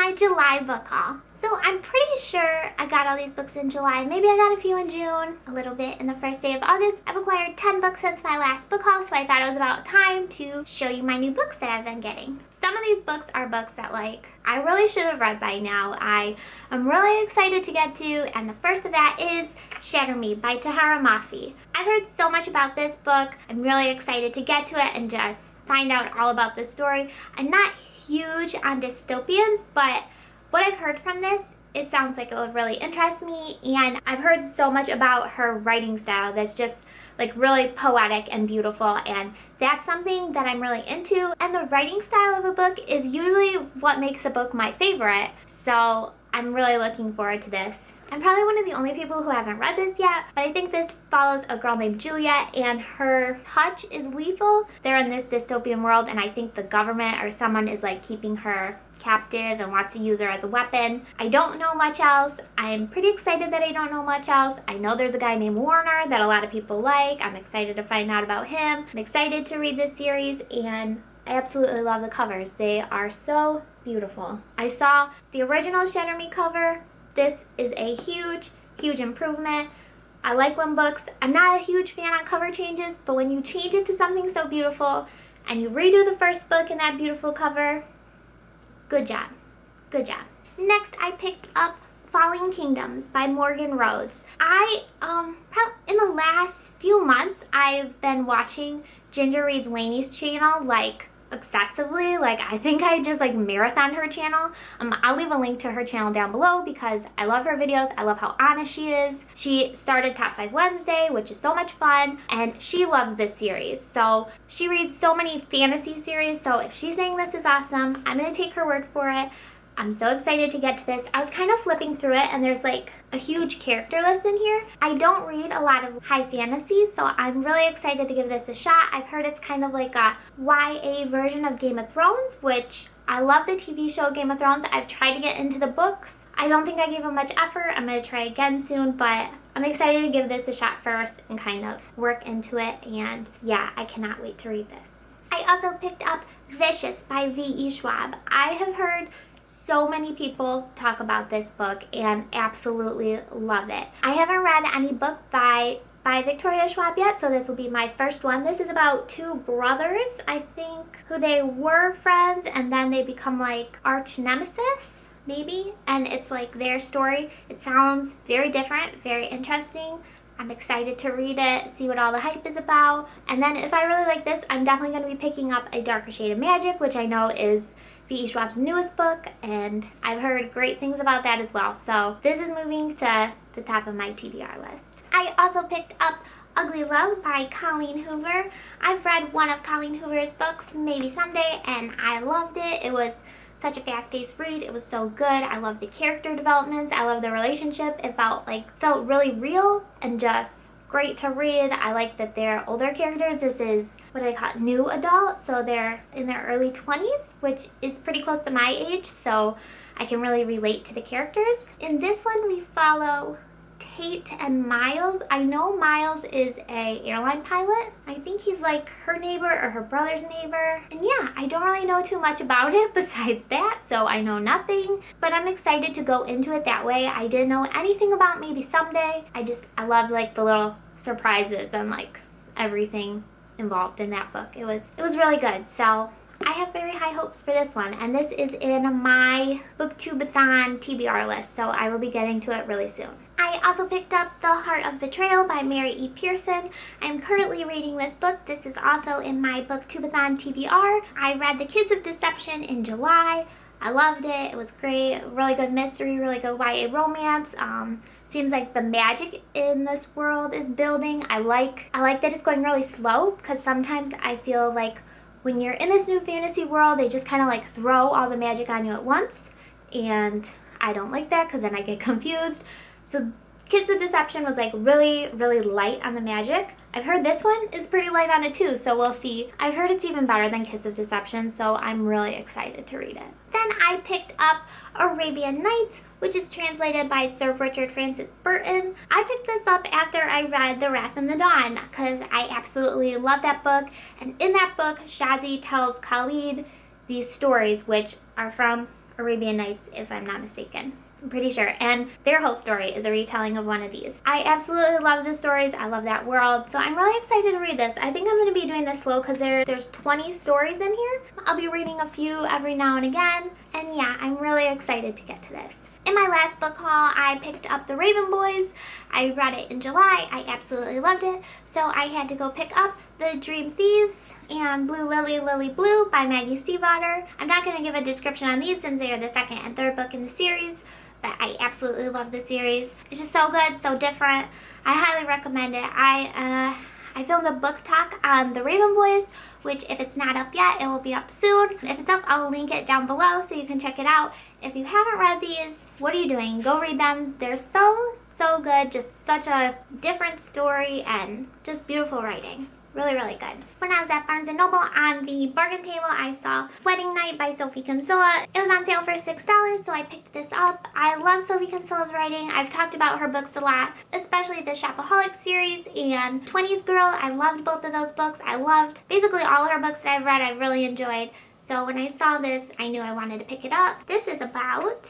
my July book haul. So I'm pretty sure I got all these books in July. Maybe I got a few in June, a little bit in the first day of August. I've acquired 10 books since my last book haul, so I thought it was about time to show you my new books that I've been getting. Some of these books are books that I really should have read by now. I am really excited to get to, and the first of that is Shatter Me by Tahereh Mafi. I've heard so much about this book. I'm really excited to get to it and just find out all about the story. I'm not huge on dystopians, but what I've heard from this, it sounds like it would really interest me, and I've heard so much about her writing style that's just really poetic and beautiful, and that's something that I'm really into. And the writing style of a book is usually what makes a book my favorite, so I'm really looking forward to this. I'm probably one of the only people who haven't read this yet, but I think this follows a girl named Juliet, and her touch is lethal. They're in this dystopian world, and I think the government or someone is keeping her captive and wants to use her as a weapon. I don't know much else. I'm pretty excited that I don't know much else. I know there's a guy named Warner that a lot of people like. I'm excited to find out about him. I'm excited to read this series, and I absolutely love the covers. They are so beautiful. I saw the original Shatter Me cover. This is a huge, huge improvement. I like when books, I'm not a huge fan on cover changes, but when you change it to something so beautiful and you redo the first book in that beautiful cover, good job. Good job. Next, I picked up Falling Kingdoms by Morgan Rhodes. In the last few months, I've been watching Ginger Reads Lainey's channel excessively. I think I just marathoned her channel. I'll leave a link to her channel down below because I love her videos. I love how honest she is. She started Top 5 Wednesday, which is so much fun, and she loves this series. So she reads so many fantasy series, so if she's saying this is awesome, I'm gonna take her word for it. I'm so excited to get to this. I was kind of flipping through it, and there's a huge character list in here. I don't read a lot of high fantasy, so I'm really excited to give this a shot. I've heard it's kind of like a YA version of Game of Thrones, which I love the TV show Game of Thrones. I've tried to get into the books. I don't think I gave them much effort. I'm going to try again soon, but I'm excited to give this a shot first and kind of work into it, and yeah, I cannot wait to read this. I also picked up Vicious by V.E. Schwab. I have heard so many people talk about this book and absolutely love it. I haven't read any book by Victoria Schwab yet, so this will be my first one. This is about two brothers, I think, who they were friends and then they become arch nemesis, maybe, and it's their story. It sounds very different, very interesting. I'm excited to read it, see what all the hype is about, and then if I really like this, I'm definitely going to be picking up A Darker Shade of Magic, which I know is V.E. Schwab's newest book, and I've heard great things about that as well. So this is moving to the top of my TBR list. I also picked up Ugly Love by Colleen Hoover. I've read one of Colleen Hoover's books, Maybe Someday, and I loved it. It was such a fast-paced read. It was so good. I love the character developments. I love the relationship. It felt really real and just great to read. I like that they're older characters. This is what they call new adult, so they're in their early 20s, which is pretty close to my age, so I can really relate to the characters. In this one, we follow Tate and Miles. I know Miles is a airline pilot. I think he's her neighbor or her brother's neighbor. And yeah, I don't really know too much about it besides that, so I know nothing. But I'm excited to go into it that way. I didn't know anything about Maybe Someday. I love the little surprises and everything involved in that book. It was really good. So I have very high hopes for this one, and this is in my Booktubeathon TBR list, so I will be getting to it really soon. I also picked up The Heart of Betrayal by Mary E. Pearson. I'm currently reading this book. This is also in my Booktubeathon TBR. I read The Kiss of Deception in July. I loved it. It was great. Really good mystery, really good YA romance. Seems like the magic in this world is building. I like that it's going really slow, because sometimes I feel when you're in this new fantasy world, they just kind of throw all the magic on you at once, and I don't like that because then I get confused. So Kiss of Deception was really, really light on the magic. I've heard this one is pretty light on it too, so we'll see. I've heard it's even better than Kiss of Deception, so I'm really excited to read it. Then I picked up Arabian Nights, which is translated by Sir Richard Francis Burton. I picked this up after I read The Wrath and the Dawn because I absolutely love that book. And in that book, Shazi tells Khalid these stories, which are from Arabian Nights, if I'm not mistaken. I'm pretty sure. And their whole story is a retelling of one of these. I absolutely love the stories. I love that world. So I'm really excited to read this. I think I'm going to be doing this slow because there's 20 stories in here. I'll be reading a few every now and again. And yeah, I'm really excited to get to this. In my last book haul, I picked up The Raven Boys. I read it in July. I absolutely loved it. So I had to go pick up The Dream Thieves and Blue Lily, Lily Blue by Maggie Stiefvater. I'm not going to give a description on these since they are the second and third book in the series, but I absolutely love the series. It's just so good, so different. I highly recommend it. I filmed a book talk on The Raven Boys, which if it's not up yet, it will be up soon. If it's up, I'll link it down below so you can check it out. If you haven't read these, what are you doing? Go read them. They're so good. Just such a different story and just beautiful writing. Really, really good. When I was at Barnes & Noble on the bargain table, I saw Wedding Night by Sophie Kinsella. It was on sale for $6, so I picked this up. I love Sophie Kinsella's writing. I've talked about her books a lot, especially the Shopaholic series and 20s Girl. I loved both of those books. I loved basically all her books that I've read. I really enjoyed. So when I saw this, I knew I wanted to pick it up. This is about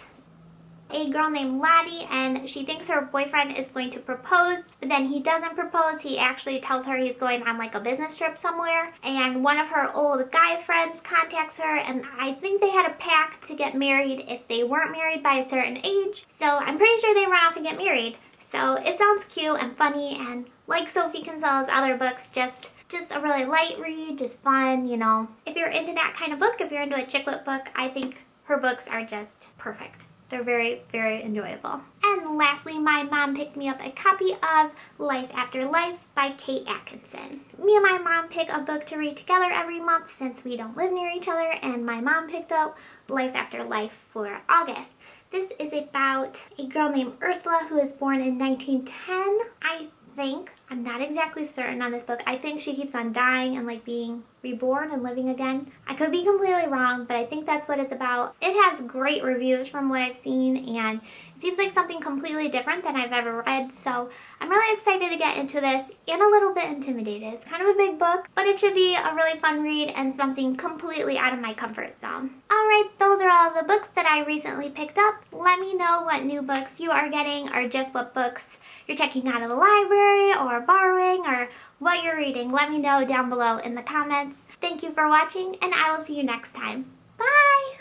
a girl named Lottie, and she thinks her boyfriend is going to propose, but then he doesn't propose. He actually tells her he's going on like a business trip somewhere, and one of her old guy friends contacts her, and I think they had a pact to get married if they weren't married by a certain age, so I'm pretty sure they run off and get married. So it sounds cute and funny, and like Sophie Kinsella's other books, just a really light read, just fun, you know. If you're into that kind of book, if you're into a chick lit book, I think her books are just perfect. They're very, very enjoyable. And lastly, my mom picked me up a copy of Life After Life by Kate Atkinson. Me and my mom pick a book to read together every month since we don't live near each other, and my mom picked up Life After Life for August. This is about a girl named Ursula who was born in 1910, I think. I'm not exactly certain on this book. I think she keeps on dying and like being reborn and living again. I could be completely wrong, but I think that's what it's about. It has great reviews from what I've seen, and it seems like something completely different than I've ever read, so I'm really excited to get into this and a little bit intimidated. It's kind of a big book, but it should be a really fun read and something completely out of my comfort zone. Alright, those are all the books that I recently picked up. Let me know what new books you are getting, or just what books you're checking out of the library or borrowing, or what you're reading. Let me know down below in the comments. Thank you for watching, and I will see you next time. Bye!